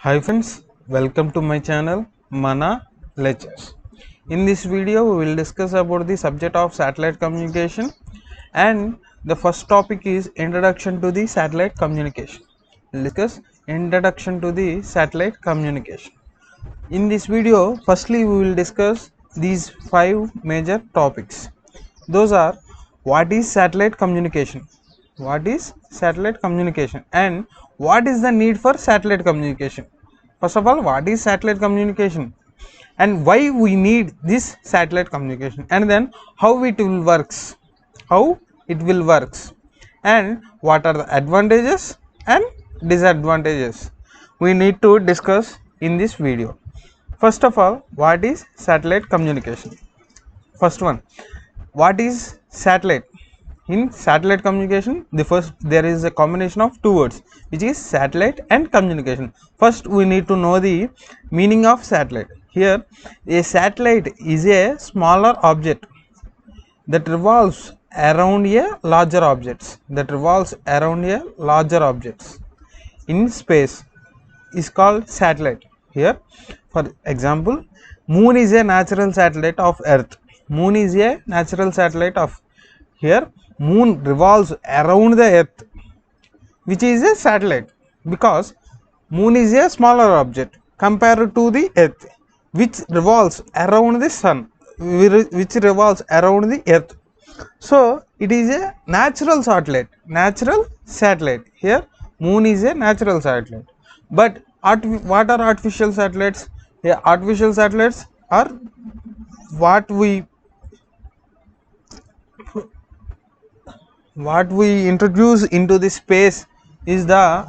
Hi friends, welcome to my channel Mana Lectures. In this video we will discuss about the subject of satellite communication, and the first topic is introduction to the satellite communication. We will discuss introduction to the satellite communication. In this video, firstly we will discuss these five major topics. Those are: what is satellite communication, what is satellite communication, and what is the need for satellite communication. First of all, what is satellite communication and why we need this satellite communication, and then how it will works, and what are the advantages and disadvantages we need to discuss in this video. First of all, what is satellite communication? First one, what is satellite? In satellite communication, there is a combination of two words, which is satellite and communication. First we need to know the meaning of satellite. Here, a satellite is a smaller object that revolves around a larger objects in space is called satellite. Here, for example, moon is a natural satellite of earth. Here, moon revolves around the earth, which is a satellite, because moon is a smaller object compared to the earth, which revolves around the sun, which revolves around the earth. So it is a natural satellite. Here, moon is a natural satellite. But what are artificial satellites? Here, artificial satellites are what we introduce into the space is the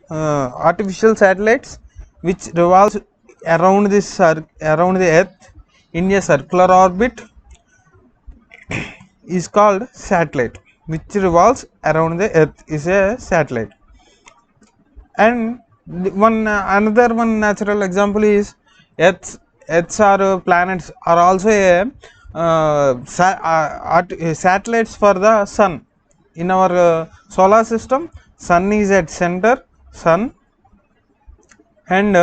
artificial satellites, which revolves around the earth in a circular orbit, is called satellite. Which revolves around the earth is a satellite. And another one natural example is earths or planets are also satellites for the sun. In our solar system, sun is at center, and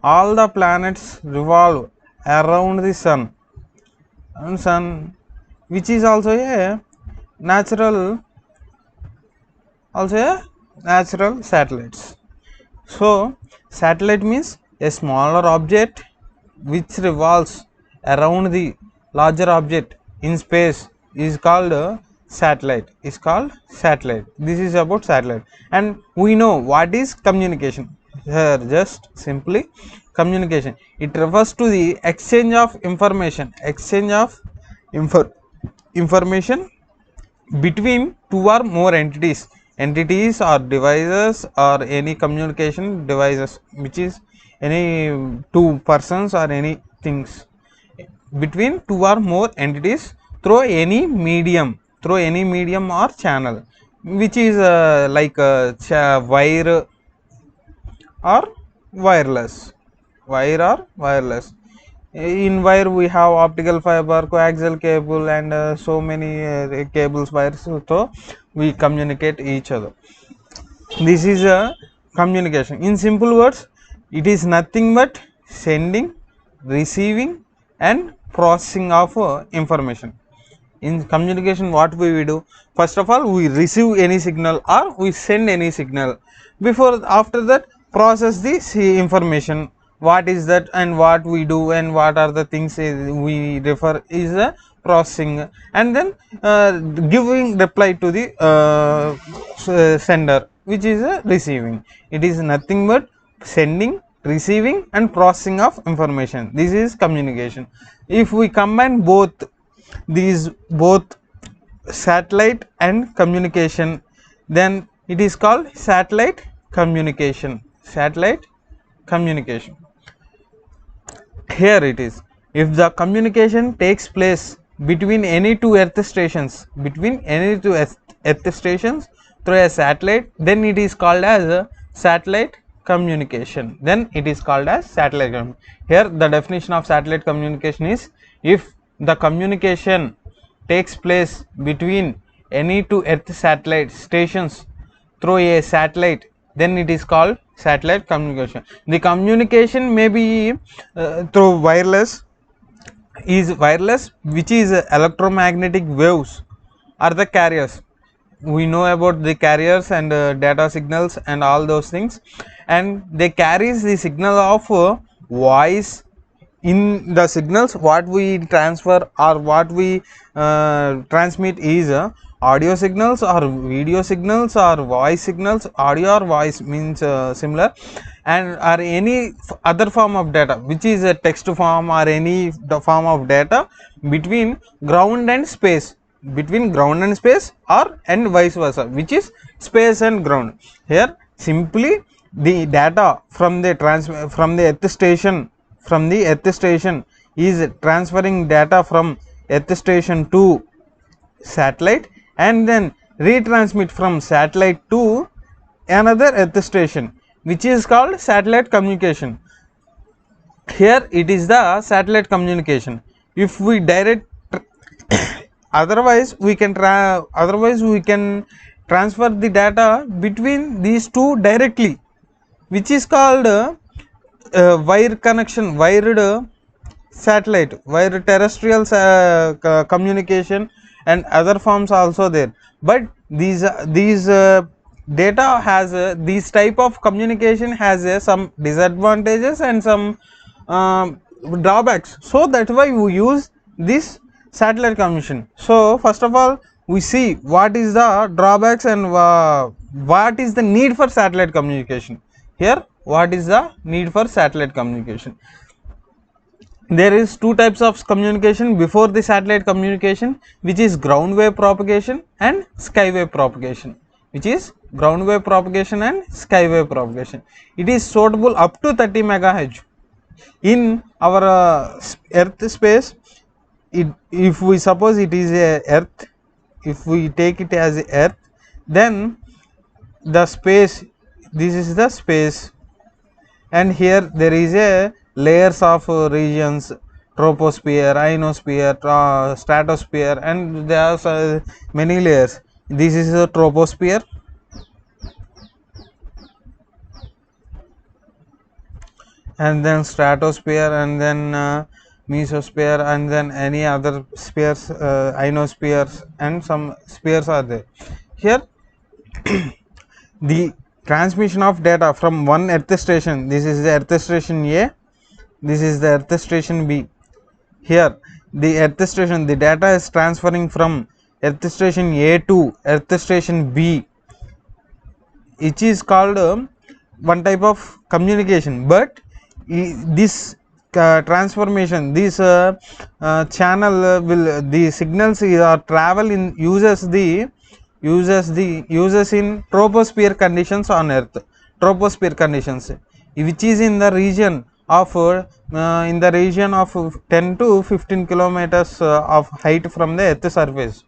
all the planets revolve around the sun, which is also a natural satellites. So satellite means a smaller object which revolves around the larger object in space is called satellite. This is about satellite. And we know what is communication. Here, just simply, communication, it refers to the exchange of information between two or more entities or devices, or any communication devices, which is any two persons or any things, between two or more entities through any medium or channel, which is wire or wireless. In wire we have optical fiber, coaxial cable, and so many cables, wires, so we communicate each other. This is a communication. In simple words, it is nothing but sending, receiving, and processing of information. In communication, what we do? First of all, we receive any signal or we send any signal. After that, process this information. What is that, and what we do, and what are the things we refer is a processing, and then giving reply to the sender, which is receiving. It is nothing but sending, receiving, and processing of information. This is communication. If we combine both satellite and communication, then it is called satellite communication. Here it is: if the communication takes place between any two earth stations through a satellite, then it is called as a satellite communication. Here the definition of satellite communication is: if the communication takes place between any two earth satellite stations through a satellite, then it is called satellite communication. The communication may be through wireless, which is electromagnetic waves are the carriers. We know about the carriers and data signals and all those things, and they carries the signal of voice. In the signals what we transfer or what we transmit is audio signals or video signals or voice signals. Audio or voice means similar, and or any other form of data which is a text form or any form of data between ground and space, or and vice versa, which is space and ground. Here simply the data from the earth station is transferring data from earth station to satellite, and then retransmit from satellite to another earth station, which is called satellite communication. Here it is the satellite communication. If we direct otherwise we can transfer the data between these two directly, which is called wire connection, wired satellite, wired terrestrial communication, and other forms also there. But these data has this type of communication has some disadvantages and some drawbacks, so that's why we use this satellite communication. So first of all we see what is the drawbacks and what is the need for satellite communication. Here what is the need for satellite communication? There is two types of communication before the satellite communication, which is ground wave propagation and skywave propagation. It is suitable up to 30 megahertz in our earth space. If we suppose it is a earth, if we take it as a earth, then the space, this is the space, and here there is a layers of regions: troposphere, ionosphere, stratosphere, and there are many layers. This is a troposphere, and then stratosphere, and then mesosphere, and then any other spheres, ionospheres, and some spheres are there. Here the transmission of data from one earth station, this is the earth station A, this is the earth station B. Here the earth station, the data is transferring from earth station A to earth station B. It is called one type of communication, but this transformation, this channel will, the signals are travel in uses in troposphere conditions on earth, which is in the region of 10 to 15 kilometers of height from the earth surface.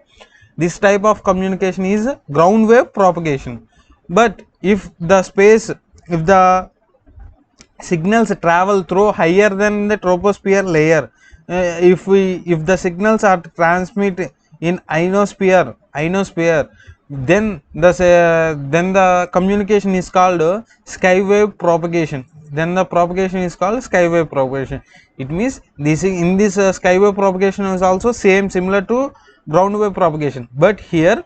This type of communication is ground wave propagation. But if the signals travel through higher than the troposphere layer, if the signals are transmit in ionosphere, then the communication is called skywave propagation. Then the propagation is called skywave propagation. It means this in this skywave propagation is also similar to ground wave propagation, but here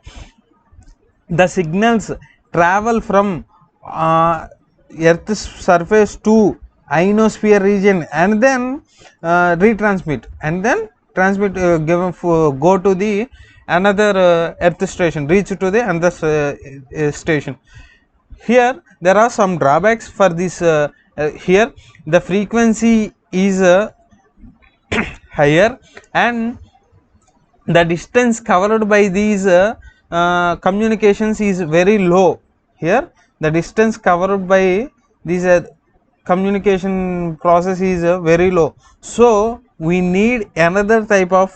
the signals travel from earth's surface to ionosphere region, and then retransmit, and then go to the another earth station, reach to the another station. Here there are some drawbacks for this. Here the frequency is higher, and the distance covered by these communications is very low. Here the distance covered by this communication process is very low, so we need another type of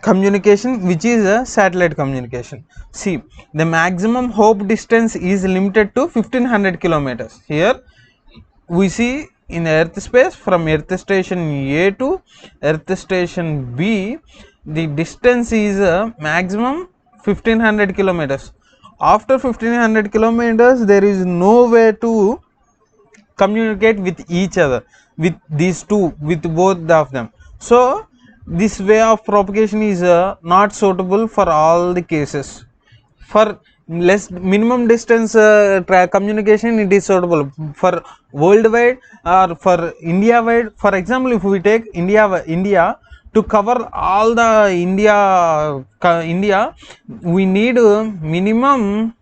communication, which is a satellite communication. See, the maximum hope distance is limited to 1500 kilometers. Here we see in earth space from earth station A to earth station B, the distance is maximum 1500 kilometers. After 1500 kilometers, there is no way to communicate with each other, with these two, with both of them. So this way of propagation is not suitable for all the cases. For less minimum distance communication, it is suitable. For worldwide or for India wide, for example, if we take India, to cover all the India, we need minimum,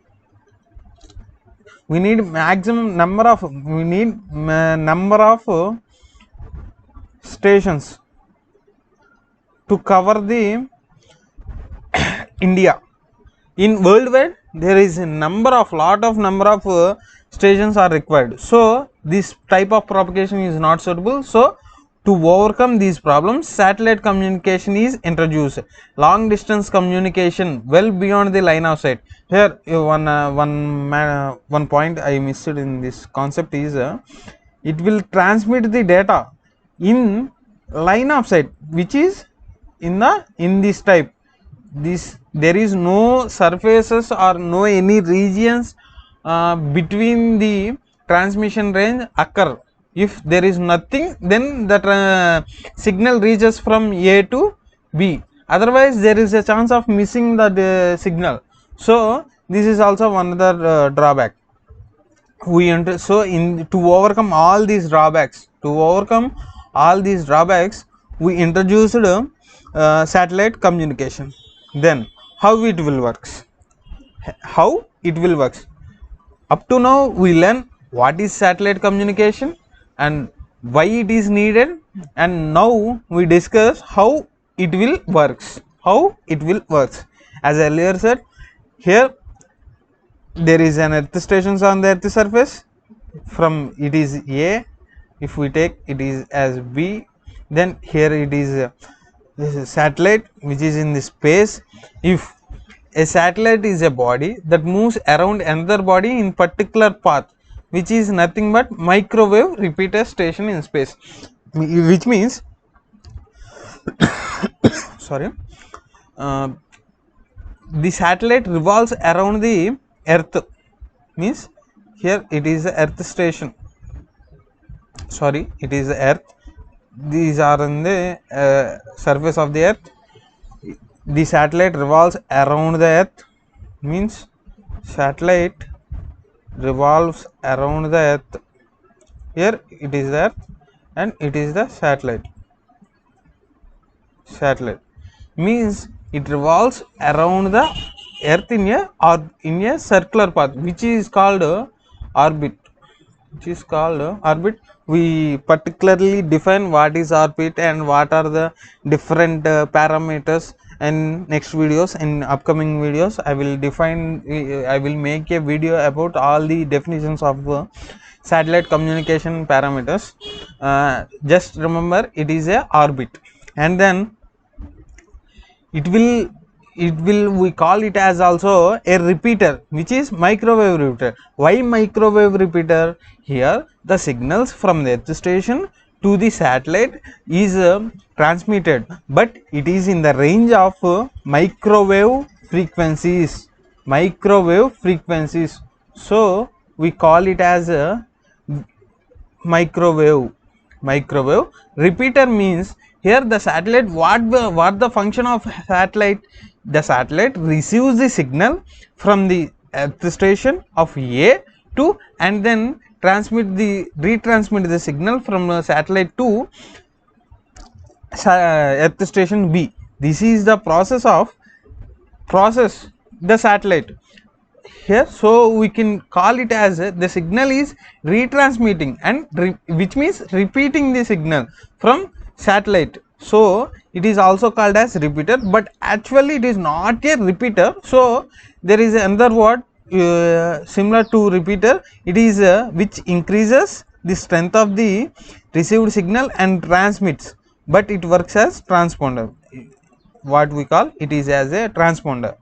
we need maximum number of, we need number of stations to cover the India. In worldwide, there is a number of stations are required. So this type of propagation is not suitable. So to overcome these problems, satellite communication is introduced. Long distance communication well beyond the line of sight. Here one point I missed in this concept is it will transmit the data in line of sight, which is in this type. This, there is no surfaces or no any regions between the transmission range occur. If there is nothing, then the signal reaches from A to B, otherwise there is a chance of missing the signal. So this is also one other drawback. So in to overcome all these drawbacks, we introduced satellite communication. Then how it will works? Up to now we learn what is satellite communication and why it is needed, and now we discuss how it will works. As earlier said, here there is an earth stations on the earth surface. From it is A, if we take it is as B, then here it is this is satellite which is in the space. If a satellite is a body that moves around another body in particular path, which is nothing but microwave repeater station in space, which means sorry, the satellite revolves around the earth, means here it is the earth station, it is the earth, these are in the surface of the earth. The satellite revolves around the earth, means satellite revolves around the earth. Here it is the earth and it is the satellite means it revolves around the earth in a circular path, which is called orbit. We particularly define what is orbit and what are the different parameters. And next videos, in upcoming videos, I will make a video about all the definitions of satellite communication parameters. Just remember, it is a orbit, and then it will we call it as also a repeater, which is microwave repeater. Why microwave repeater? Here the signals from the earth station to the satellite is transmitted, but it is in the range of microwave frequencies. So we call it as a microwave repeater. Means here the satellite, what the function of satellite? The satellite receives the signal from the earth station of A to, and then retransmit the signal from the satellite to earth station B. This is the process the satellite here. So we can call it as the signal is retransmitting, and which means repeating the signal from satellite. So it is also called as repeater, but actually it is not a repeater. So there is another word similar to repeater. It is which increases the strength of the received signal and transmits, but it works as transponder. What we call it is as a transponder.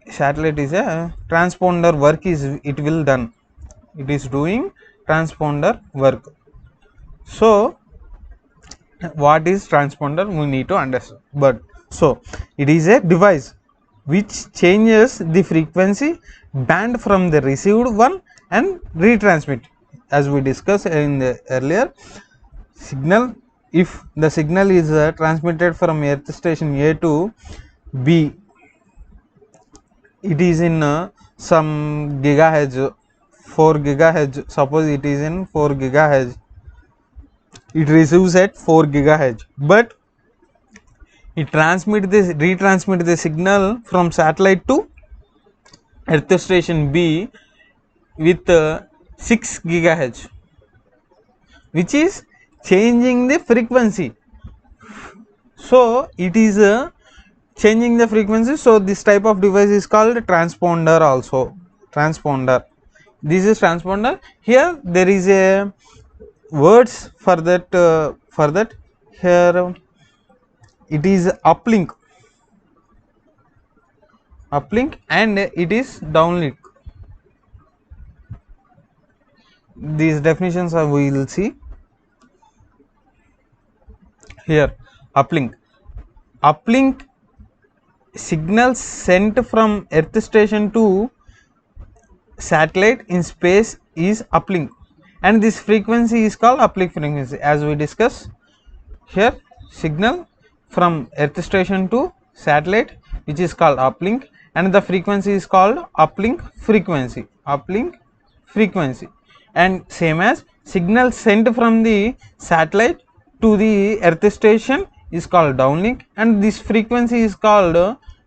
Satellite is a transponder work, is it will done, it is doing transponder work. So what is transponder we need to understand. But so it is a device which changes the frequency band from the received one and retransmit. As we discussed in the earlier signal, if the signal is transmitted from earth station A to B, it is in some gigahertz, 4 gigahertz, suppose it is in 4 gigahertz, it receives at 4 gigahertz, but it retransmit the signal from satellite to earth station B with 6 gigahertz, which is changing the frequency. So it is changing the frequency. So this type of device is called transponder also. Transponder. This is transponder. Here there is a words for that. Here it is uplink. Uplink and it is downlink. These definitions we will see here. Uplink. Uplink signals sent from earth station to satellite in space is uplink, and this frequency is called uplink frequency. As we discuss here, signal from earth station to satellite, which is called uplink, and the frequency is called uplink frequency. Uplink frequency. And same as signal sent from the satellite to the earth station is called downlink, and this frequency is called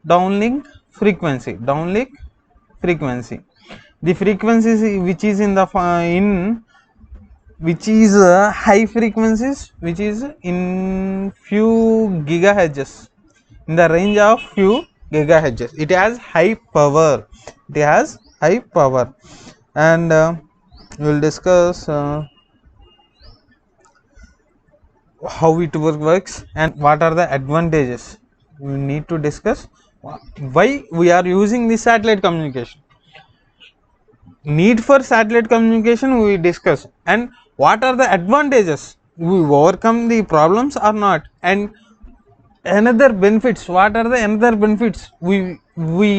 downlink frequency. Downlink frequency. The frequencies which is in the which is high frequencies, which is in few gigahertz, in the range of few gigahertz. It has high power. It has high power, and we will discuss how it works and what are the advantages. We need to discuss why we are using the satellite communication. Need for satellite communication we discuss, and what are the advantages, we overcome the problems or not, and another benefits, what are the another benefits we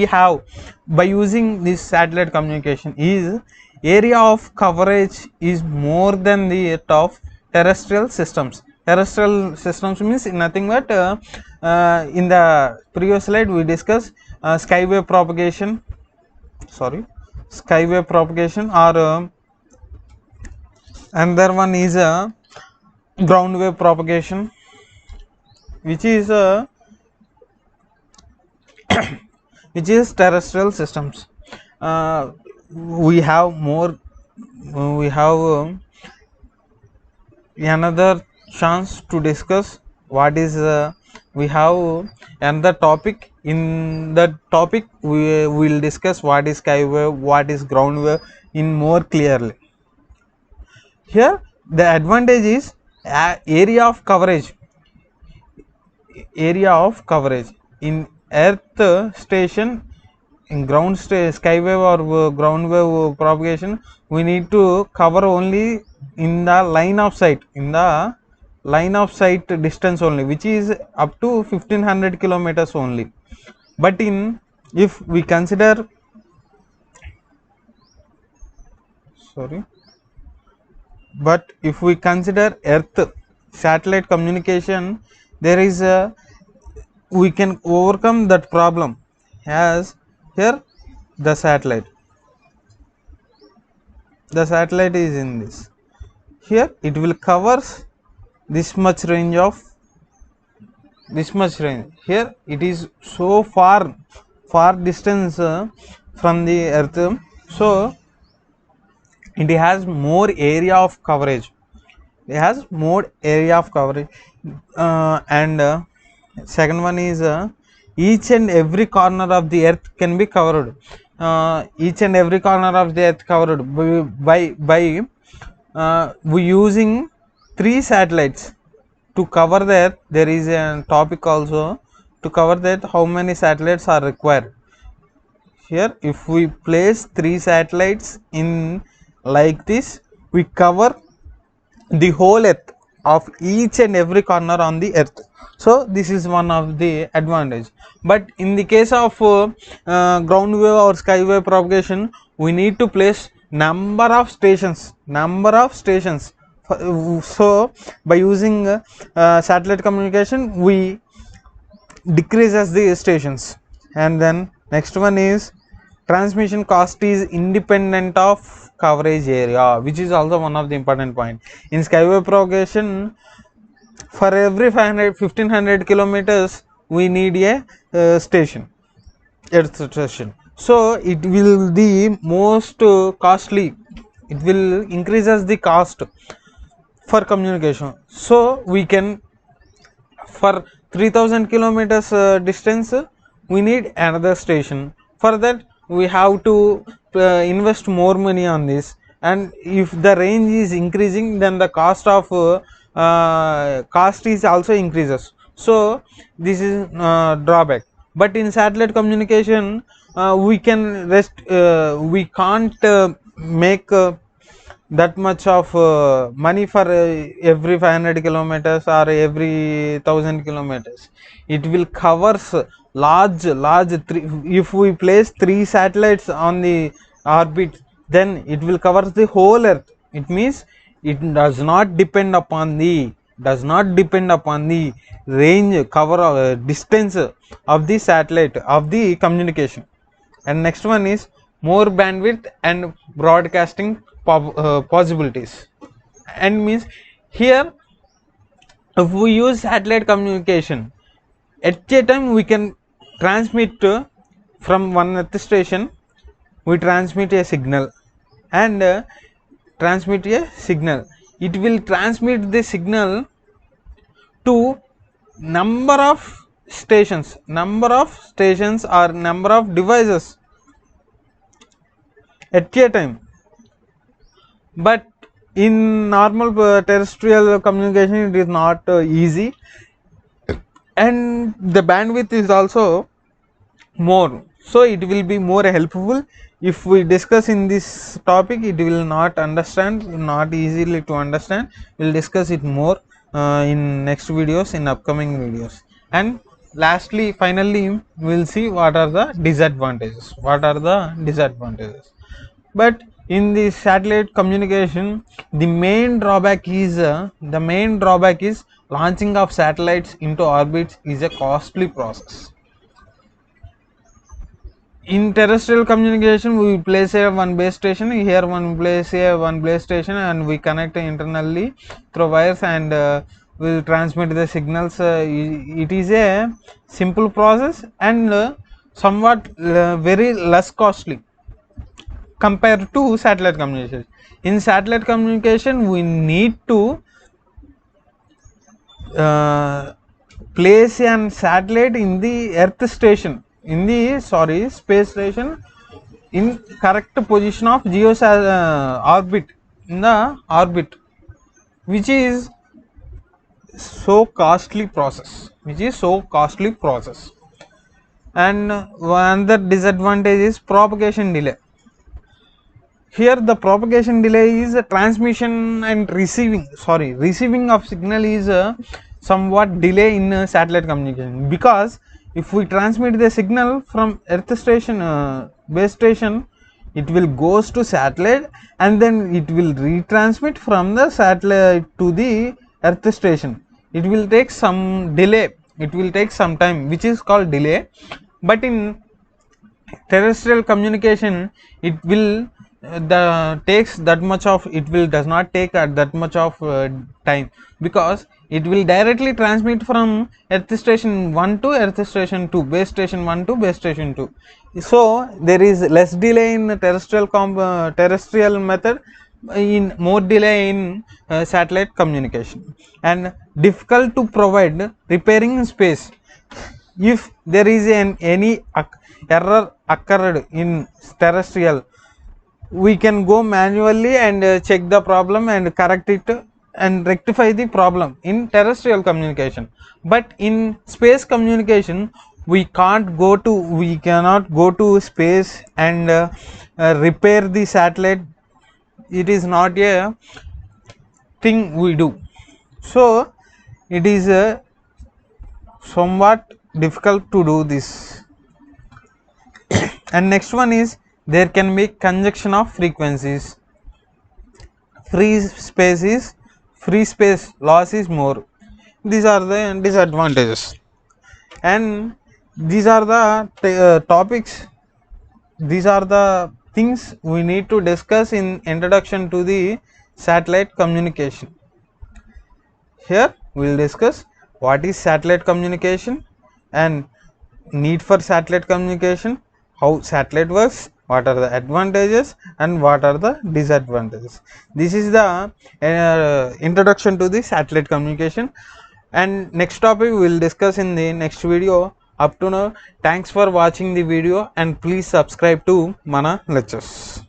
have by using this satellite communication is area of coverage is more than the of terrestrial systems. Terrestrial systems means nothing but in the previous slide we discussed skywave propagation, skywave propagation, or another one is ground wave propagation, which is which is terrestrial systems. We have more, we have another chance to discuss what is we have another topic. In that topic we will discuss what is skywave, what is ground wave in more clearly. Here the advantage is area of coverage. Area of coverage in earth station, in ground skywave or ground wave propagation, we need to cover only in the line of sight, in the line of sight distance only, which is up to 1500 kilometers only. But in, if we consider, but if we consider earth satellite communication, there is a, we can overcome that problem. As here the satellite is in this, here it will covers this much range of this much range. Here it is so far distance from the earth, so it has more area of coverage. It has more area of coverage, and second one is each and every corner of the earth can be covered. Each and every corner of the earth covered by we using 3 satellites to cover the earth. There is a topic also to cover that, how many satellites are required. Here if we place 3 satellites in like this, we cover the whole earth of each and every corner on the earth. So this is one of the advantage. But in the case of ground wave or sky wave propagation, we need to place number of stations. So by using satellite communication, we decreases the stations. And then next one is transmission cost is independent of coverage area, which is also one of the important point. In skywave propagation, for every 1500 kilometers we need a station, earth station. So it will the most costly, it will increases the cost for communication. So we can, for 3000 kilometers distance, we need another station. For that we have to invest more money on this, and if the range is increasing, then the cost of cost is also increases. So this is drawback. But in satellite communication, we can rest, we can't make that much of money for every 500 kilometers or every 1000 kilometers. It will covers large three, if we place 3 satellites on the orbit, then it will cover the whole earth. It means it does not depend upon the range cover distance of the satellite of the communication. And next one is more bandwidth and broadcasting possibilities. And means here, if we use satellite communication, at a time we can transmit from one earth station, we transmit a signal, and transmit a signal, it will transmit the signal to number of stations or number of devices at a time. But in normal terrestrial communication, it is not easy, and the bandwidth is also more, so it will be more helpful. If we discuss in this topic, it will not easily to understand. We'll discuss it more in next videos, in upcoming videos. And lastly, finally, we'll see what are the disadvantages. But in the satellite communication, the main drawback is launching of satellites into orbits is a costly process. In terrestrial communication, we place a one base station, here one base station, and we connect internally through wires, and will transmit the signals. It is a simple process, and somewhat very less costly compared to satellite communication. In satellite communication, we need to place an satellite in the earth station, space station, in correct position of orbit, in the orbit, which is so costly process. And another disadvantage is propagation delay. Here the propagation delay is a transmission and receiving of signal is somewhat delay in satellite communication, because if we transmit the signal from earth station, base station, it will goes to satellite, and then it will retransmit from the satellite to the earth station. It will take some delay, it will take some time, which is called delay. But in terrestrial communication, it will does not take that much of time, because it will directly transmit from earth station 1 to earth station 2, base station 1 to base station 2. So there is less delay in terrestrial method, in more delay in satellite communication, and difficult to provide repairing space. If there is any error occurred in terrestrial, we can go manually and check the problem and correct it and rectify the problem in terrestrial communication. But in space communication, we cannot go to space and repair the satellite. It is not a thing we do. So it is somewhat difficult to do this. And next one is there can be conjunction of frequencies. Free space loss is more. These are the disadvantages, and these are the topics. These are the things we need to discuss in introduction to the satellite communication. Here we will discuss what is satellite communication and need for satellite communication, how satellite works, what are the advantages and what are the disadvantages. This is the introduction to the satellite communication, and next topic we will discuss in the next video. Up to now, thanks for watching the video and please subscribe to Mana Lectures.